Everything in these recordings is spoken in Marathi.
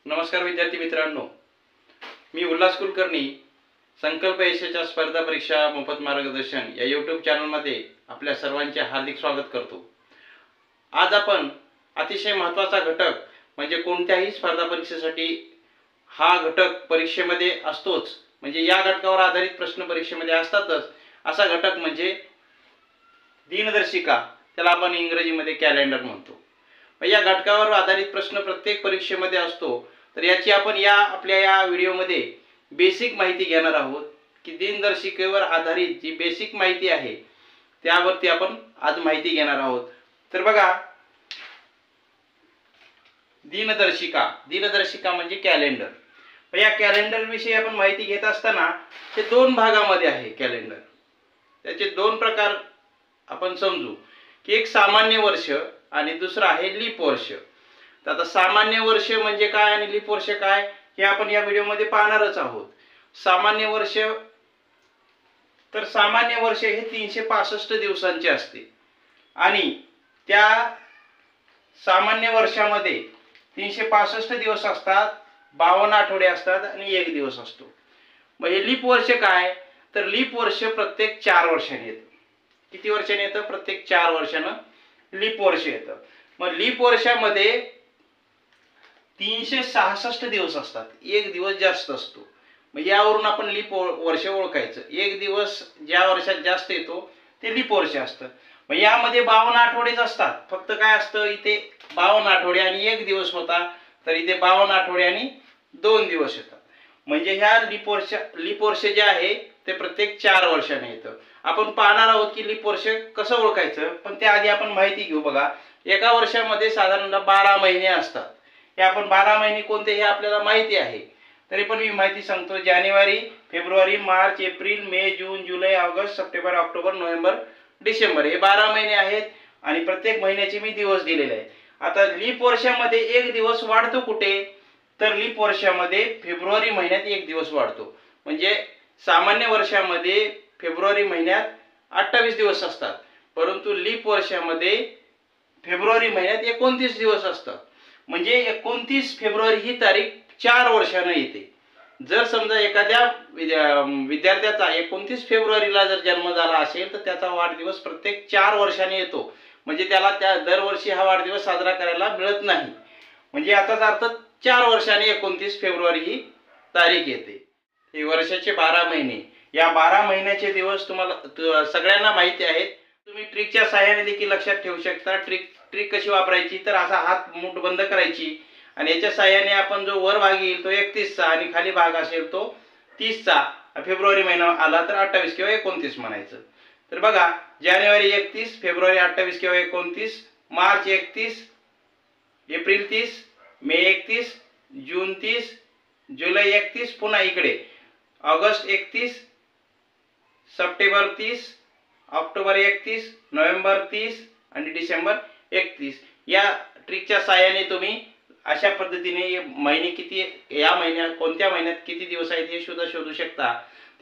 नमस्कार विद्यार्थी मित्रांनो, मी उल्हास कुलकर्णी संकल्प यशाच्या स्पर्धा परीक्षा मोफत मार्गदर्शन या यूट्यूब चॅनलमध्ये आपल्या सर्वांचे हार्दिक स्वागत करतो। आज आपण अतिशय महत्त्वाचा घटक म्हणजे कोणत्याही स्पर्धा परीक्षेसाठी हा घटक परीक्षेमध्ये असतोच, म्हणजे या घटकावर आधारित प्रश्न परीक्षेमध्ये असतातच, असा घटक म्हणजे दिनदर्शिका, त्याला आपण इंग्रजीमध्ये कॅलेंडर म्हणतो। या घटकावर आधारित प्रश्न प्रत्येक परीक्षेमध्ये असतो। तर याची आपण आपल्या या व्हिडिओमध्ये बेसिक माहिती घेणार आहोत की दिनदर्शिकेवर आधारित जी बेसिक माहिती आहे त्यावरती आपण आज माहिती घेणार आहोत। तर बघा, दिनदर्शिका म्हणजे कॅलेंडर। या कॅलेंडर विषयी आपण माहिती घेत असताना हे दोन भागामध्ये आहे कॅलेंडर। त्याचे दोन प्रकार आपण समजू की एक सामान्य वर्ष आणि दुसरा आहे लीप वर्ष। तर आता सामान्य वर्ष म्हणजे काय आणि लीप वर्ष काय हे आपण या व्हिडिओमध्ये पाहणारच आहोत। सामान्य वर्ष हे 365 दिवसांचे असते आणि त्या सामान्य वर्षामध्ये 365 दिवस असतात, 52 आठवडे असतात आणि 1 दिवस असतो। मग हे लीप वर्ष काय, तर लीप वर्ष प्रत्येक 4 वर्षांनी येतं। किती वर्षांनी येतं? प्रत्येक 4 वर्षांना लीप वर्ष येतं। मग लीप वर्षामध्ये 366 दिवस असतात, 1 दिवस जास्त असतो। मग यावरून आपण लीप वर्ष ओळखायचं। 1 दिवस ज्या वर्षात जास्त येतो ते लीप वर्ष असतं। मग यामध्ये 52 आठवडेच असतात। फक्त काय असतं, इथे 52 आठवडे आणि 1 दिवस होता, तर इथे 52 आठवडे आणि 2 दिवस येतात। म्हणजे ह्या लीप वर्ष जे आहे ते प्रत्येक 4 वर्षांनी येतं। आपण पाहणार आहोत की लीप वर्ष कसं ओळखायचं, पण त्याआधी आपण माहिती घेऊ। बघा, एका वर्षामध्ये साधारणतः 12 महिने असतात। हे आपण 12 महिने कोणते हे आपल्याला माहिती आहे, तरी पण मी माहिती सांगतो। जानेवारी, फेब्रुवारी, मार्च, एप्रिल, मे, जून, जुलै, ऑगस्ट, सप्टेंबर, ऑक्टोबर, नोव्हेंबर, डिसेंबर हे 12 महिने आहेत आणि प्रत्येक महिन्याचे मी दिवस दिलेले आहेत। आता लीप वर्षामध्ये 1 दिवस वाढतो कुठे, तर लीप वर्षामध्ये फेब्रुवारी महिन्यात 1 दिवस वाढतो। म्हणजे सामान्य वर्षामध्ये फेब्रुवारी महिन्यात 28 दिवस असतात, परंतु लीप वर्षामध्ये फेब्रुवारी महिन्यात 29 दिवस असतात। म्हणजे 29 फेब्रुवारी ही तारीख 4 वर्षांनी येते। जर समजा एखाद्या विद्यार्थ्याचा 29 फेब्रुवारीला जर जन्म झाला असेल तर त्याचा वाढदिवस प्रत्येक 4 वर्षांनी येतो। म्हणजे त्याला त्या दरवर्षी हा वाढदिवस साजरा करायला मिळत नाही। म्हणजे याचाच अर्थ 4 वर्षांनी 29 फेब्रुवारी ही तारीख येते। हे वर्षाचे 12 महिने, या 12 महिन्याचे दिवस तुम्हाला सगळ्यांना माहिती आहेत। तुम्ही ट्रिकच्या सहाय्याने देखील लक्षात ठेवू शकता। ट्रिक कशी वापरायची, तर असा हात मूठ बंद करायची आणि याच्या सहाय्याने आपण जो वर भाग येईल तो 31 चा आणि खाली भाग असेल तो 30 चा, फेब्रुवारी महिना आला तर 28 किंवा 29 म्हणायचं। तर बघा, जानेवारी 31, फेब्रुवारी 28 किंवा 29, मार्च 31, एप्रिल 30, मे 31, जून 30, जुलै 31, पुन्हा इकडे ऑगस्ट 31, सप्टेंबर 30, ऑक्टोबर 31, नोव्हेंबर 30 आणि डिसेंबर 31। या ट्रिकच्या सहाय्याने तुम्ही अशा पद्धतीने महिने किती, या महिन्यात कोणत्या महिन्यात किती दिवस आहेत हे सुद्धा शोधू शकता।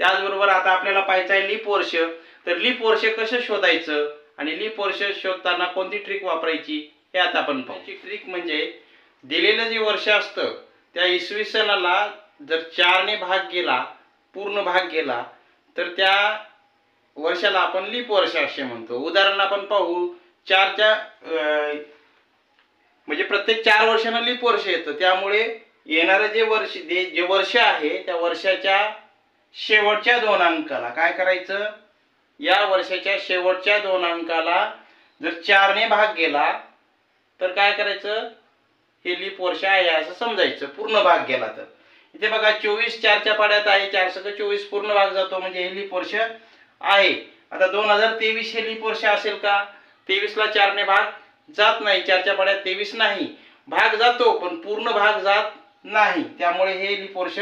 त्याचबरोबर आता आपल्याला पाहायचं आहे लीप वर्ष। तर लीप वर्ष कसं शोधायचं आणि लीप वर्ष शोधताना कोणती ट्रिक वापरायची हे आता आपण पाहू। ट्रिक म्हणजे दिलेलं जे वर्ष असतं त्या इसवी सनाला जर 4 ने भाग गेला, पूर्ण भाग गेला, तर त्या वर्षाला आपण लीप वर्ष असे म्हणतो। उदाहरण आपण पाहू, 4च्या म्हणजे प्रत्येक 4 वर्षांना लीप वर्ष येतं। त्यामुळे येणारे जे वर्ष आहे त्या वर्षाच्या शेवटच्या 2 अंकाला काय करायचं, या वर्षाच्या शेवटच्या 2 अंकाला जर 4 ने भाग गेला तर काय करायचं, हे लीप वर्ष आहे असं समजायचं। पूर्ण भाग गेला तर इथे बघा 24 4च्या पाड्यात आहे, 4 सक 24 पूर्ण भाग जातो, म्हणजे हे लीप वर्ष आहे। आता 2023 हे लीप वर्ष असेल का? 23 ला 4 ने भाग जात नाही, 4च्या पाड्यात 23 नाही, भाग जातो पण पूर्ण भाग जात नाही, त्यामुळे हे लीप वर्ष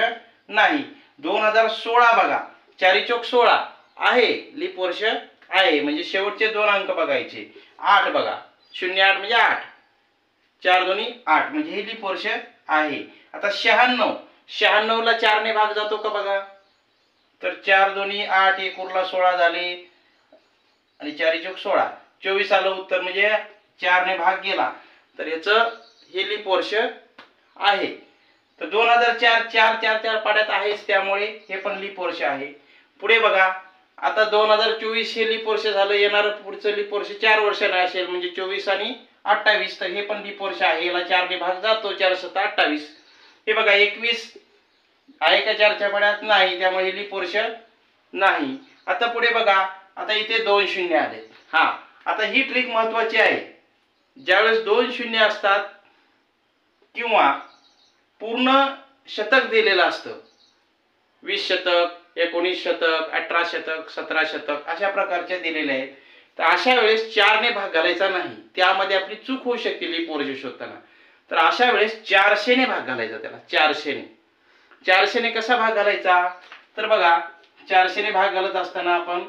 नाही। 2016 बघा, 4 चौक 16 आहे, लीप वर्ष आहे, म्हणजे शेवटचे 2 अंक बघायचे। 8 बघा, 08 म्हणजे 8, 4 दोन्ही 8, म्हणजे हे लीप वर्ष आहे। आता 96 ला 4 ने भाग जातो का बघा, तर 4 दोन्ही 8, 1 उरला 16 झाले आणि 4 चौक 16, 24 आलं उत्तर, म्हणजे 4 ने भाग गेला, तर याचं हे लीप वर्ष आहे। तर 2004 4 पाड्यात आहेच, त्यामुळे हे पण लीप वर्ष आहे. पुढे बघा, आता 2024 हे लीप वर्ष झालं, येणारं पुढचं लीप वर्ष 4 वर्षाला असेल, म्हणजे 24 आणि 28. तर हे पण लीप वर्ष आहे, याला 4 ने भाग जातो, 4 7 28. हे बघा 21 आहे का 4च्या पाड्यात? नाही, त्यामुळे हे लीप वर्ष नाही. आता पुढे बघा, आता इथे 2 शून्य आले. हा, आता ही ट्रिक महत्वाची आहे. ज्यावेळेस 2 शून्य असतात किंवा पूर्ण शतक दिलेलं असतं, 20 शतक, 19 शतक, 18 शतक, 17 शतक अशा प्रकारच्या दिलेल्या आहेत, तर अशा वेळेस 4 ने भाग घालायचा नाही. त्यामध्ये आपली चूक होऊ शकते लीप वर्ष शोधताना. तर अशा वेळेस 400 ने भाग घालायचा त्याला. 400 ने कसा भाग घालायचा? तर बघा, 400 ने भाग घालत असताना आपण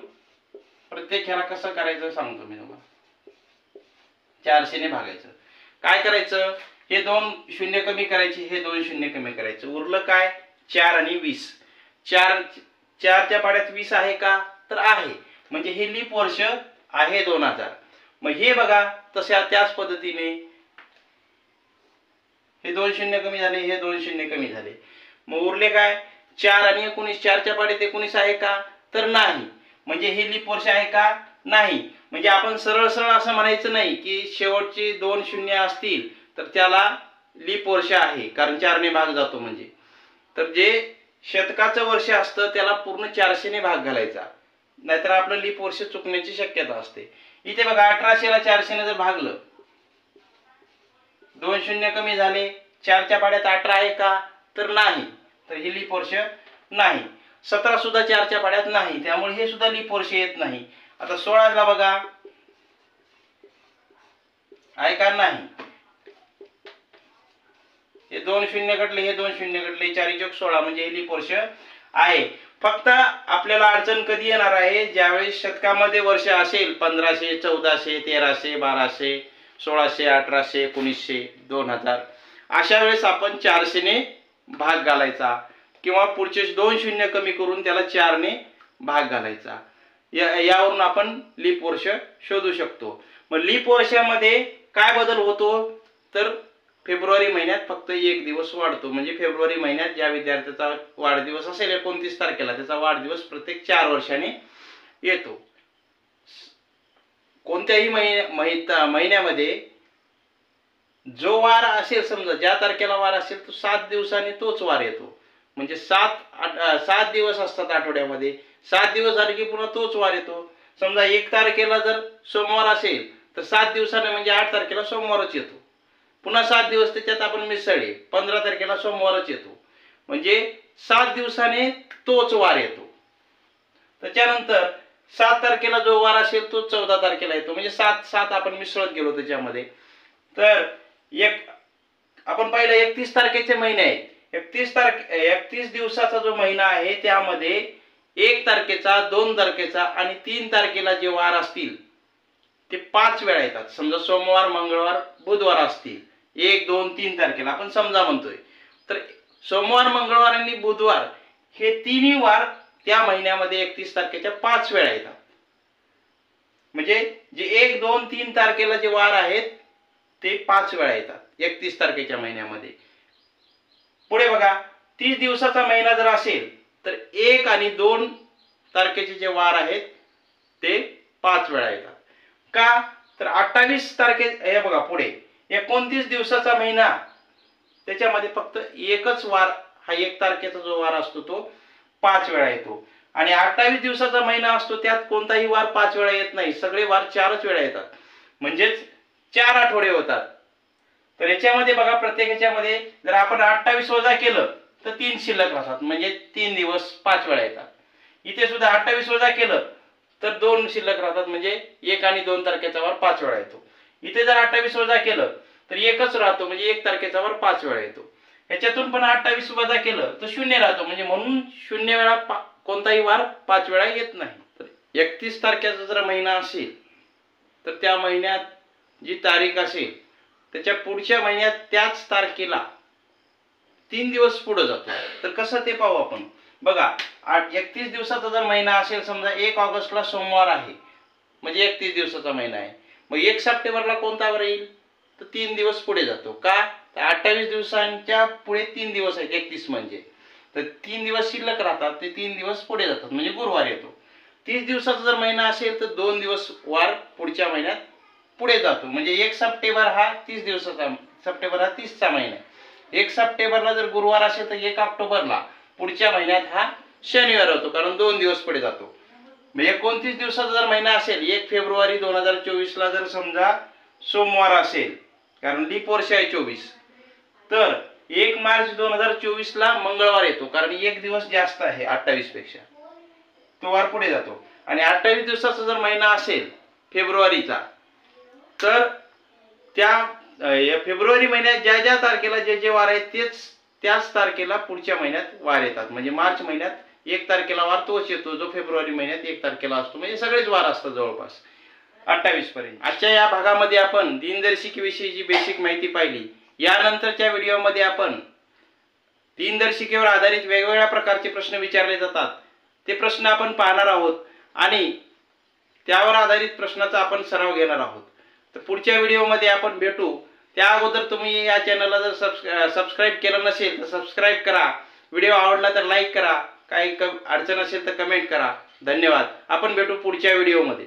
प्रत्येक ह्याला कसं करायचं सांगतो मी तुम्हाला. 400 ने भागायचं. काय करायचं? हे 2 शून्य कमी करायचे, हे 2 शून्य कमी करायचं. उरलं काय? 4 आणि 20. 4च्या पाड्यात 20 आहे का? तर आहे, म्हणजे हे लीप वर्ष आहे 2000. मग हे बघा, तशा त्याच पद्धतीने हे 2 शून्य कमी झाले, हे 2 शून्य कमी झाले. मग उरले काय? 4 आणि 19. 4च्या पाड्यात 19 आहे का? तर नाही, म्हणजे हे लीप वर्ष आहे का? नाही. म्हणजे आपण सरळ सरळ असं म्हणायचं नाही की शेवटचे 2 शून्य असतील तर त्याला लीप वर्ष आहे, कारण 4 ने भाग जातो म्हणजे. तर जे शतकाचं वर्ष असतं त्याला पूर्ण 400 ने भाग घालायचा, नाहीतर आपलं लीप वर्ष चुकण्याची शक्यता असते. इथे बघा, 1800 ला 400 ने जर भागलं, 2 शून्य कमी झाले, 4च्या पाड्यात 18 आहे का? तर नाही, तर हे लीप वर्ष नाही. 17 सुद्धा 4च्या पाड्यात नाही, त्यामुळे हे सुद्धा लीप वर्ष येत नाही. आता 16 ला बघा, आहे का? नाही. हे 2 शून्य घटले, हे 2 शून्य घटले, 4 16, म्हणजे हे लीप वर्ष आहे. फक्त आपल्याला अडचण कधी येणार आहे? ज्यावेळेस शतकामध्ये वर्ष असेल 1500, 1400, 1300, 1200, 1600, 1800, 1900, 2000, अशा वेळेस आपण 400 ने भाग घालायचा, किंवा पुढचे 2 शून्य कमी करून त्याला 4 ने भाग घालायचा. यावरून आपण लीप वर्ष शोधू शकतो. मग लीप वर्षामध्ये काय बदल होतो? तर फेब्रुवारी महिन्यात फक्त 1 दिवस वाढतो. म्हणजे फेब्रुवारी महिन्यात ज्या विद्यार्थ्याचा वाढदिवस असेल 29 तारखेला, त्याचा वाढदिवस प्रत्येक 4 वर्षांनी येतो. कोणत्याही महिन्यामध्ये जो वार असेल, समजा ज्या तारखेला वार असेल तो 7 दिवसांनी तोच वार येतो. म्हणजे 7 दिवस असतात आठवड्यामध्ये. 7 दिवस झाले की पुन्हा तोच वार येतो. समजा 1 तारखेला जर सोमवार असेल तर 7 दिवसाने म्हणजे 8 तारखेला सोमवारच येतो. पुन्हा 7 दिवस त्याच्यात आपण मिसळले, 15 तारखेला सोमवारच येतो. म्हणजे 7 दिवसाने तोच वार येतो. त्याच्यानंतर 7 तारखेला जो वार असेल तो 14 तारखेला येतो. म्हणजे 7 आपण मिसळत गेलो त्याच्यामध्ये. तर आपण पाहिलं 31 तारखेचे महिने आहेत. 31 दिवसाचा जो महिना आहे त्यामध्ये 1 तारखेचा, 2 तारखेचा आणि 3 तारखेला जे वार असतील ते 5 वेळा येतात. समजा सोमवार, मंगळवार, बुधवार असतील 1, 2, 3 तारखेला आपण समजा म्हणतोय, तर सोमवार, मंगळवार आणि बुधवार हे तिन्ही वार त्या महिन्यामध्ये 31 तारखेच्या 5 वेळा येतात. म्हणजे जे 1, 2, 3 तारखेला जे वार आहेत ते 5 वेळा येतात 31 तारखेच्या महिन्यामध्ये. पुढे बघा, 30 दिवसाचा महिना जर असेल तर 1 आणि 2 तारखेचे जे वार आहेत ते 5 वेळा येतात. का? तर 28 तारखे, हे बघा पुढे 29 दिवसाचा महिना, त्याच्यामध्ये फक्त एकच वार, हा 1 तारखेचा जो वार असतो तो 5 वेळा येतो. आणि 28 दिवसाचा महिना असतो त्यात कोणताही वार 5 वेळा येत नाही, सगळे वार 4च वेळा येतात. म्हणजेच 4 आठवडे होतात. तर याच्यामध्ये बघा, प्रत्येक याच्यामध्ये जर आपण 28 वजा केलं तर 3 शिल्लक राहतात, म्हणजे 3 दिवस 5 वेळा येतात. इथे सुद्धा 28 वजा केलं तर 2 शिल्लक राहतात, म्हणजे 1 आणि 2 तारखेचा वार 5 वेळा येतो. इथे जर 28 वजा केलं तर एकच राहतो, म्हणजे 1 तारखेचा वार 5 वेळा येतो. याच्यातून पण 28 वजा केलं तर 0 राहतो, म्हणजे म्हणून 0 वेळा कोणताही वार 5 वेळा येत नाही. तर 31 तारखेचा जर महिना असेल तर त्या महिन्यात जी तारीख असेल त्याच्या पुढच्या महिन्यात त्याच तारखेला 3 दिवस पुढे जातो. तर कसं ते पाहू आपण. बघा, 31 दिवसाचा जर महिना असेल, समजा 1 ऑगस्टला सोमवार आहे, म्हणजे 31 दिवसाचा महिना आहे. मग 1 सप्टेंबरला कोणता वार येईल? तर 3 दिवस पुढे जातो. का? तर 28 दिवसांच्या पुढे 3 दिवस आहेत, 31 म्हणजे, तर 3 दिवस शिल्लक राहतात, ते 3 दिवस पुढे जातात म्हणजे गुरुवार येतो. 30 दिवसाचा जर महिना असेल तर 2 दिवस वार पुढच्या महिन्यात पुढे जातो. म्हणजे 1 सप्टेंबर हा 30 दिवसाचा, सप्टेंबर हा 30चा महिना आहे. 1 सप्टेंबरला जर गुरुवार असेल तर 1 ऑक्टोबरला पुढच्या महिन्यात हा शनिवार होतो, कारण 2 दिवस पुढे जातो. 29 दिवसाचा जर महिना असेल, 1 फेब्रुवारी 2024ला जर समजा सोमवार असेल, कारण लीप वर्ष आहे 24, तर 1 मार्च 2024ला मंगळवार येतो, कारण 1 दिवस जास्त आहे 28 पेक्षा, तो वार पुढे जातो. आणि 28 दिवसाचा जर महिना असेल फेब्रुवारीचा, तर त्या फेब्रुवारी महिन्यात ज्या ज्या तारखेला जे जे वार आहेत त्याच तारखेला पुढच्या महिन्यात वार येतात. म्हणजे मार्च महिन्यात 1 तारखेला वार तोच येतो जो फेब्रुवारी महिन्यात 1 तारखेला असतो. म्हणजे सगळेच वार असतात जवळपास 28 पर्यंत. आजच्या या भागामध्ये आपण दिनदर्शिकेविषयीची बेसिक माहिती पाहिली. यानंतरच्या व्हिडिओमध्ये आपण दिनदर्शिकेवर आधारित वेगवेगळ्या प्रकारचे प्रश्न विचारले जातात, ते प्रश्न आपण पाहणार आहोत आणि त्यावर आधारित प्रश्नाचा आपण सराव घेणार आहोत. तर पुढच्या व्हिडिओमध्ये आपण भेटू. त्या अगोदर तुम्ही या चॅनलला जर सबस्क्राईब केलं नसेल तर सबस्क्राईब करा. व्हिडिओ आवडला तर लाईक करा. काही अडचण असेल तर कमेंट करा. धन्यवाद. आपण भेटू पुढच्या व्हिडिओमध्ये.